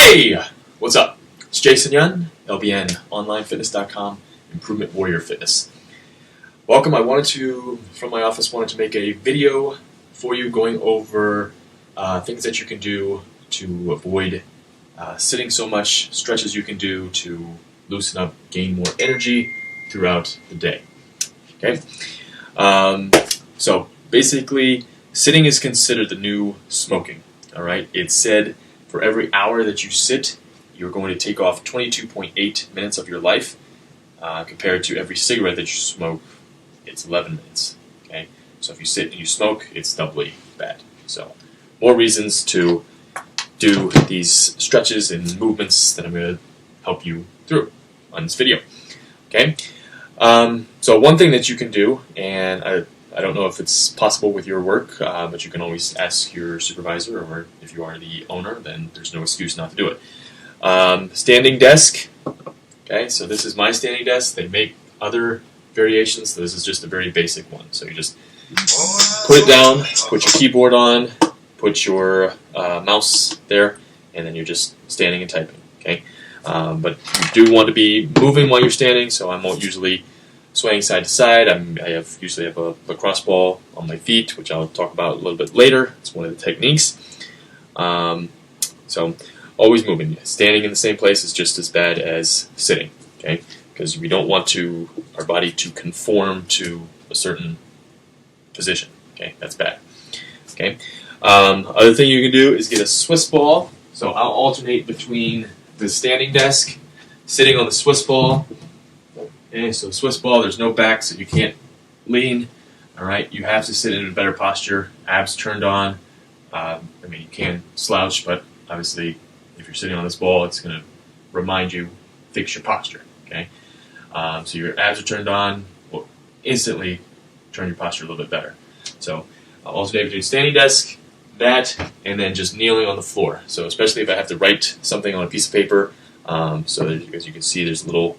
Hey, what's up? It's Jason Yun, LBN, onlinefitness.com, Improvement Warrior Fitness. Welcome. From my office, wanted to make a video for you going over things that you can do to avoid sitting so much, stretches you can do to loosen up, gain more energy throughout the day. Okay? So basically, sitting is considered the new smoking. All right? It's said for every hour that you sit, you're going to take off 22.8 minutes of your life, compared to every cigarette that you smoke, it's 11 minutes. Okay, so if you sit and you smoke, it's doubly bad. So, more reasons to do these stretches and movements that I'm going to help you through on this video. Okay, so one thing that you can do, and I don't know if it's possible with your work, but you can always ask your supervisor, or if you are the owner, then there's no excuse not to do it. Standing desk. Okay, so this is my standing desk. They make other variations, so this is just a very basic one. So you just put it down, put your keyboard on, put your mouse there, and then you're just standing and typing. Okay, but you do want to be moving while you're standing, so I'm usually swaying side to side. I usually have a lacrosse ball on my feet, which I'll talk about a little bit later. It's one of the techniques. So always moving. Standing in the same place is just as bad as sitting, okay? Because we don't want our body to conform to a certain position, okay? That's bad, okay? Other thing you can do is get a Swiss ball. So I'll alternate between the standing desk, sitting on the Swiss ball. Okay, so the Swiss ball, there's no back, so you can't lean. All right, you have to sit in a better posture, abs turned on. You can slouch, but obviously, if you're sitting on this ball, it's going to remind you, fix your posture. Okay, so your abs are turned on, will instantly turn your posture a little bit better. So I'll alternate between standing desk, that, and then just kneeling on the floor. So especially if I have to write something on a piece of paper, so that, as you can see, there's a little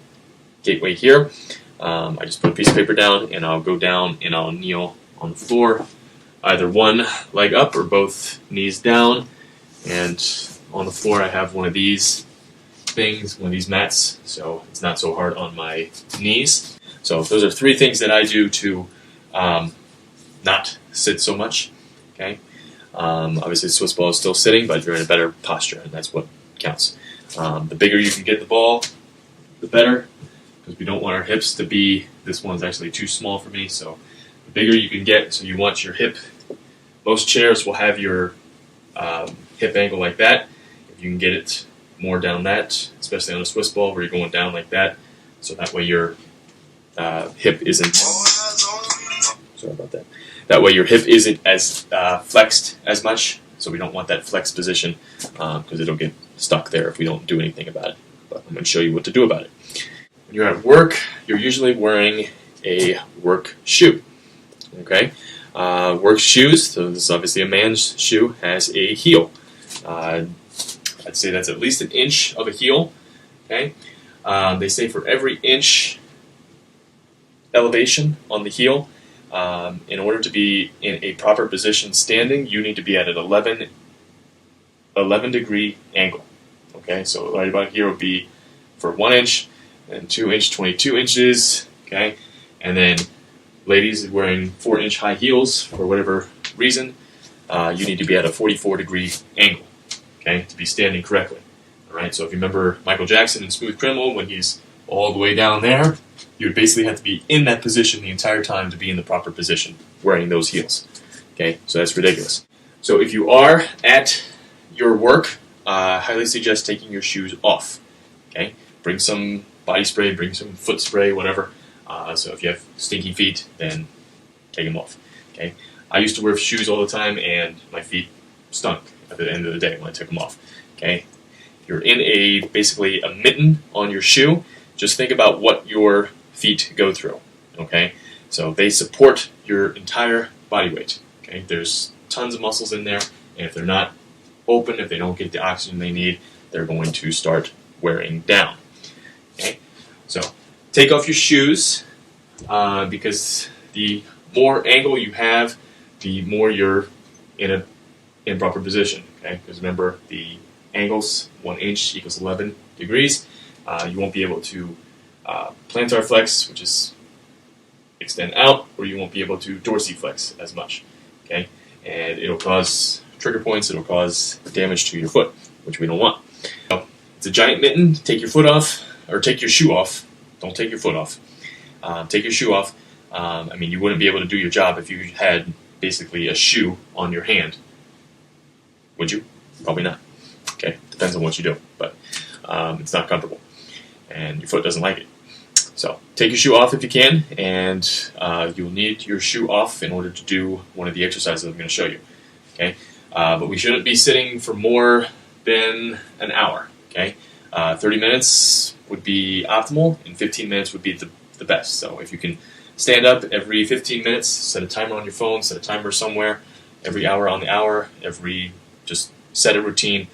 gateway here. I just put a piece of paper down, and I'll go down and I'll kneel on the floor, either one leg up or both knees down. And on the floor, I have one of these things, one of these mats, so it's not so hard on my knees. So those are three things that I do to not sit so much. Okay. Obviously, Swiss ball is still sitting, but you're in a better posture, and that's what counts. The bigger you can get the ball, the better, because we don't want our hips to be, this one's actually too small for me, so the bigger you can get, so you want your hip, most chairs will have your hip angle like that. If you can get it more down that, especially on a Swiss ball where you're going down like that, so that way your hip isn't, sorry about that, that way your hip isn't as flexed as much, so we don't want that flexed position, because it'll get stuck there if we don't do anything about it. But I'm going to show you what to do about it. When you're at work, you're usually wearing a work shoe. Okay, work shoes. So this is obviously a man's shoe, has a heel. I'd say that's at least an inch of a heel. Okay, they say for every inch elevation on the heel, in order to be in a proper position standing, you need to be at an 11 degree angle. Okay, so right about here would be for 1 inch, and 2 inch, 22 inches, okay? And then ladies wearing 4-inch high heels, for whatever reason, you need to be at a 44 degree angle, okay, to be standing correctly. All right, so if you remember Michael Jackson in Smooth Criminal, when he's all the way down there, you would basically have to be in that position the entire time to be in the proper position, wearing those heels, okay? So that's ridiculous. So if you are at your work, I highly suggest taking your shoes off, okay? Bring some body spray, bring some foot spray, whatever. So if you have stinky feet, then take them off. Okay. I used to wear shoes all the time, and my feet stunk at the end of the day when I took them off. Okay. If you're in basically a mitten on your shoe, just think about what your feet go through. Okay. So they support your entire body weight. Okay. There's tons of muscles in there, and if they're not open, if they don't get the oxygen they need, they're going to start wearing down. Okay, so take off your shoes, because the more angle you have, the more you're in a improper position. Okay, because remember, the angles. 1 inch equals 11 degrees. You won't be able to plantar flex, which is extend out, or you won't be able to dorsiflex as much. Okay, and it'll cause trigger points. It'll cause damage to your foot, which we don't want. So, it's a giant mitten. Take your foot off, or take your shoe off. Don't take your foot off. Take your shoe off. I mean, you wouldn't be able to do your job if you had basically a shoe on your hand. Would you? Probably not. Okay, depends on what you do, but it's not comfortable, and your foot doesn't like it. So take your shoe off if you can, and you'll need your shoe off in order to do one of the exercises I'm going to show you. Okay, but we shouldn't be sitting for more than an hour. Okay, 30 minutes would be optimal, and 15 minutes would be the best. So if you can stand up every 15 minutes, set a timer on your phone, set a timer somewhere, every hour on the hour, just set a routine.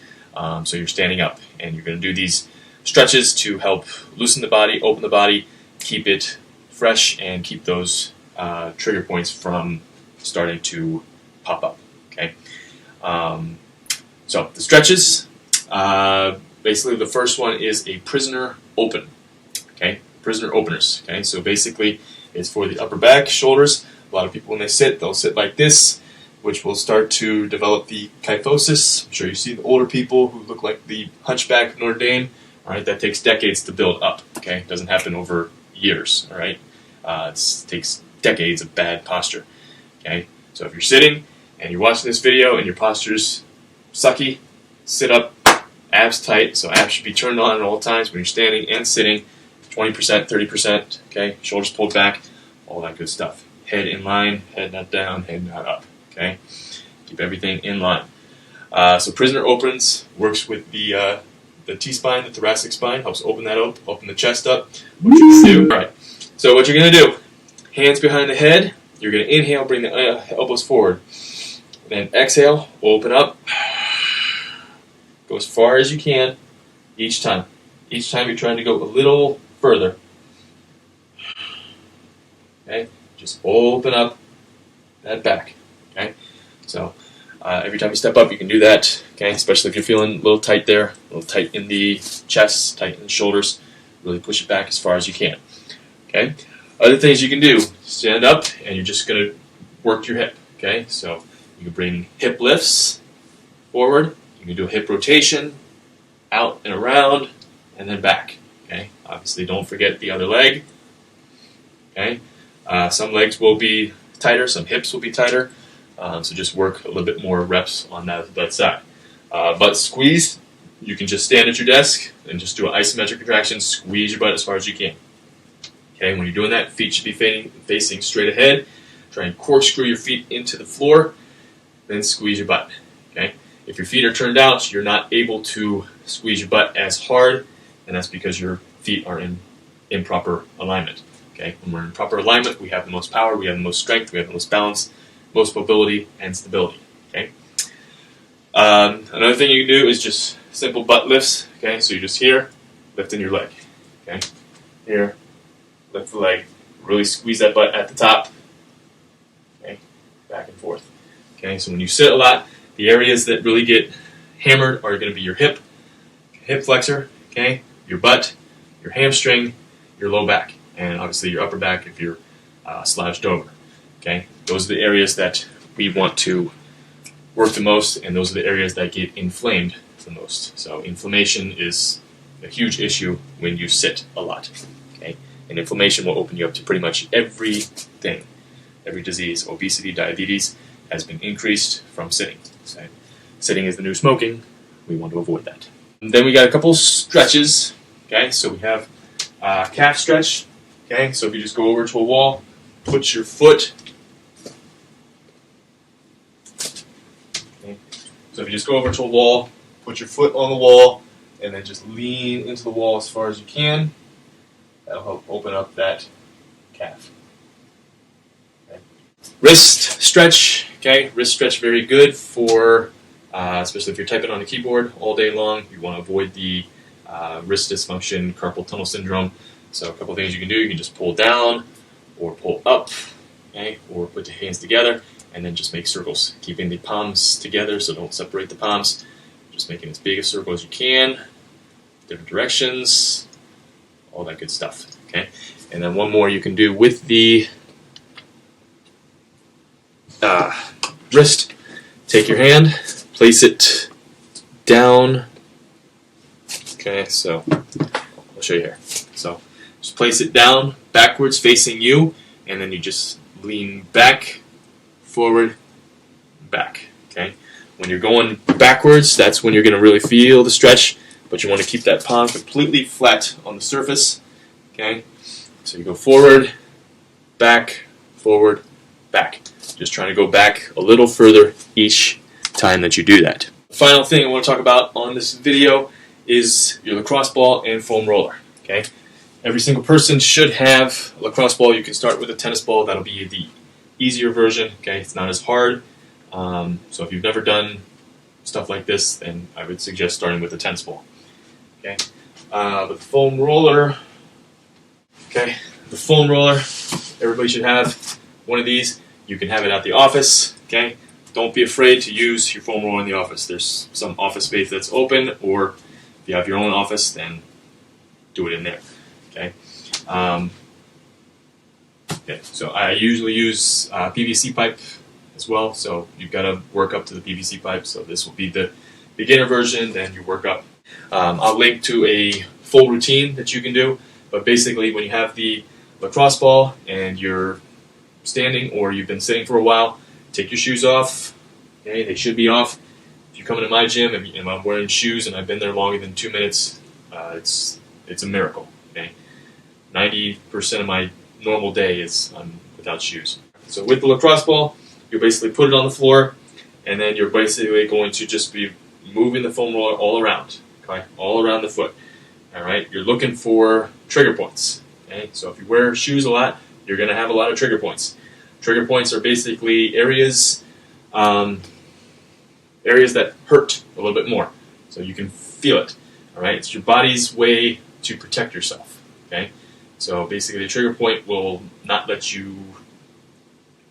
So you're standing up, and you're going to do these stretches to help loosen the body, open the body, keep it fresh, and keep those trigger points from starting to pop up. Okay. So the stretches, basically the first one is a prisoner open. Okay, prisoner openers. Okay, so basically it's for the upper back, shoulders. A lot of people when they sit, they'll sit like this, which will start to develop the kyphosis. I'm sure you see the older people who look like the hunchback of Notre Dame. All right, that takes decades to build up. Okay, it doesn't happen over years. All right, it takes decades of bad posture. Okay, so if you're sitting and you're watching this video and your posture's sucky, sit up, abs tight. So abs should be turned on at all times when you're standing and sitting. 20%, 30%. Okay, shoulders pulled back, all that good stuff. Head in line, head not down, head not up. Okay, keep everything in line. So prisoner opens works with the T-spine, the thoracic spine, helps open that up, open the chest up. What you can do, all right. So what you're going to do, hands behind the head. You're going to inhale, bring the elbows forward. Then exhale, open up. Go as far as you can each time. Each time you're trying to go a little further. Okay, just open up that back. Okay, so every time you step up, you can do that. Okay, especially if you're feeling a little tight there, a little tight in the chest, tight in the shoulders. Really push it back as far as you can. Okay, other things you can do: stand up, and you're just going to work your hip. Okay, so you can bring hip lifts forward. You can do a hip rotation, out and around, and then back. Okay, obviously don't forget the other leg. Okay, some legs will be tighter, some hips will be tighter. So just work a little bit more reps on that side. Butt squeeze, you can just stand at your desk and just do an isometric contraction, squeeze your butt as far as you can. Okay, when you're doing that, feet should be facing straight ahead. Try and corkscrew your feet into the floor, then squeeze your butt. Okay, if your feet are turned out, you're not able to squeeze your butt as hard, and that's because your feet are in improper alignment. Okay, when we're in proper alignment, we have the most power, we have the most strength, we have the most balance, most mobility, and stability. Okay. Another thing you can do is just simple butt lifts. Okay, so you're just here, lifting your leg. Okay, here, lift the leg, really squeeze that butt at the top. Okay, back and forth. Okay, so when you sit a lot, the areas that really get hammered are going to be your hip flexor. Okay, your butt, your hamstring, your low back, and obviously your upper back if you're slouched over. Okay, those are the areas that we want to work the most, and those are the areas that get inflamed the most. So inflammation is a huge issue when you sit a lot. Okay, and inflammation will open you up to pretty much everything, every disease. Obesity, diabetes has been increased from sitting. So sitting is the new smoking. We want to avoid that. And then we got a couple stretches. Okay, so we have calf stretch. Okay, so if you just go over to a wall, put your foot. Okay, so if you just go over to a wall, put your foot on the wall, and then just lean into the wall as far as you can. That'll help open up that calf. Okay. Wrist stretch. Okay, wrist stretch very good for, especially if you're typing on a keyboard all day long. You want to avoid the wrist dysfunction, carpal tunnel syndrome. So a couple things you can do. You can just pull down or pull up, okay, or put your hands together and then just make circles, keeping the palms together so don't separate the palms. Just making as big a circle as you can, different directions, all that good stuff. Okay, and then one more you can do with the wrist. Take your hand, place it down. Okay, so I'll show you here. So just place it down backwards facing you, and then you just lean back, forward, back. Okay, when you're going backwards, that's when you're going to really feel the stretch, but you want to keep that palm completely flat on the surface. Okay, so you go forward, back, back. Just trying to go back a little further each time that you do that. The final thing I want to talk about on this video is your lacrosse ball and foam roller. Okay, every single person should have a lacrosse ball. You can start with a tennis ball. That'll be the easier version. Okay, it's not as hard. So if you've never done stuff like this, then I would suggest starting with a tennis ball. Okay, the foam roller. Okay, the foam roller. Everybody should have one of these. You can have it at the office. Okay, don't be afraid to use your foam roller in the office. There's some office space that's open, or if you have your own office, then do it in there. Okay. Okay. So I usually use PVC pipe as well. So you've got to work up to the PVC pipe. So this will be the beginner version. Then you work up. I'll link to a full routine that you can do. But basically, when you have the lacrosse ball and you're standing or you've been sitting for a while, take your shoes off. Okay, they should be off. If you come into my gym and I'm wearing shoes and I've been there longer than 2 minutes, it's a miracle. Okay, 90% of my normal day is I'm without shoes. So with the lacrosse ball, you basically put it on the floor, and then you're basically going to just be moving the foam roller all around. Okay, all around the foot. All right, you're looking for trigger points. Okay, so if you wear shoes a lot, you're going to have a lot of trigger points. Trigger points are basically areas that hurt a little bit more, so you can feel it. All right, it's your body's way to protect yourself. Okay, so basically, the trigger point will not let you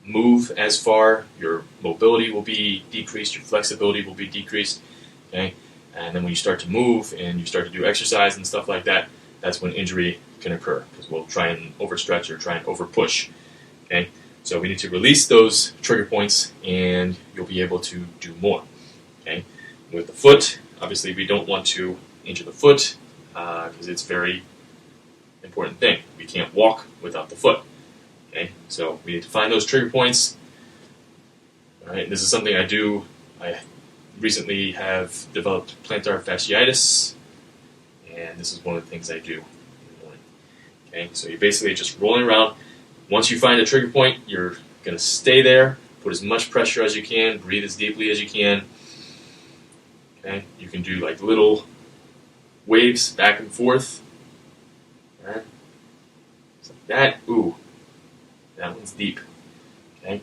move as far. Your mobility will be decreased. Your flexibility will be decreased. Okay, and then when you start to move and you start to do exercise and stuff like that, that's when injury can occur, because we'll try and overstretch or try and overpush. Okay, so we need to release those trigger points, and you'll be able to do more. Okay, with the foot, obviously we don't want to injure the foot because it's a very important thing. We can't walk without the foot. Okay, so we need to find those trigger points. All right, this is something I do. I recently have developed plantar fasciitis, and this is one of the things I do. Okay, so you're basically just rolling around. Once you find a trigger point, you're going to stay there, put as much pressure as you can, breathe as deeply as you can. Okay, you can do like little waves back and forth. All right, just like that. Ooh, that one's deep. Okay,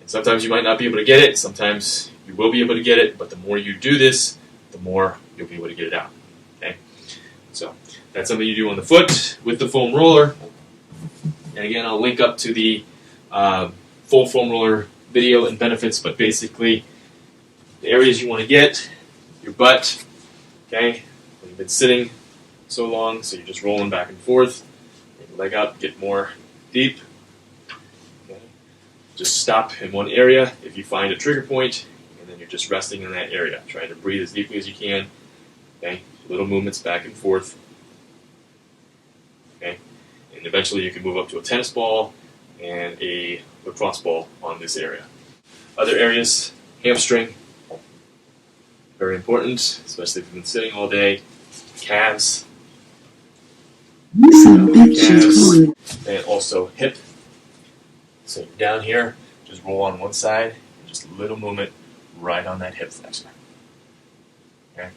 and sometimes you might not be able to get it. Sometimes you will be able to get it, but the more you do this, the more you'll be able to get it out. Okay, so that's something you do on the foot with the foam roller. And again, I'll link up to the full foam roller video and benefits, but basically the areas you want to get, your butt, okay, when you've been sitting so long, so you're just rolling back and forth, take your leg up, get more deep. Okay. Just stop in one area if you find a trigger point, and then you're just resting in that area, trying to breathe as deeply as you can. Okay, little movements back and forth. Okay, and eventually you can move up to a tennis ball and a lacrosse ball on this area. Other areas, hamstring, very important, especially if you've been sitting all day. Calves, and also hip. So you're down here, just roll on one side, and just a little movement right on that hip flexor. Okay,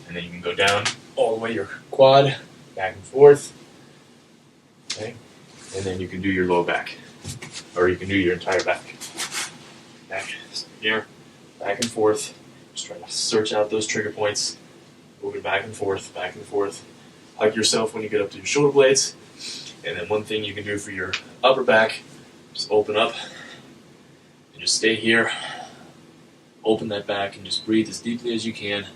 and then you can go down all the way your quad, back and forth. Okay, and then you can do your low back, or you can do your entire back. Back, so here, back and forth. Just try to search out those trigger points, moving back and forth, back and forth. Hug yourself when you get up to your shoulder blades. And then one thing you can do for your upper back, just open up and just stay here open that back and just breathe as deeply as you can.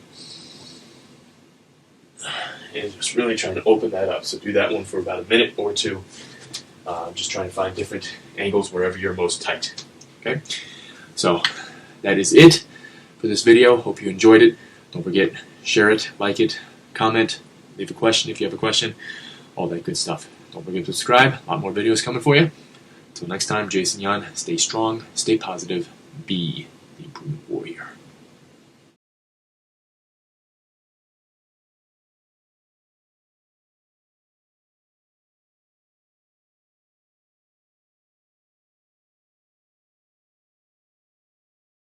And just really trying to open that up. So do that one for about a minute or two. Just trying to find different angles wherever you're most tight. Okay? So that is it for this video. Hope you enjoyed it. Don't forget, share it, like it, comment, leave a question if you have a question, all that good stuff. Don't forget to subscribe. A lot more videos coming for you. Until next time, Jason Yan, stay strong, stay positive, be the improvement.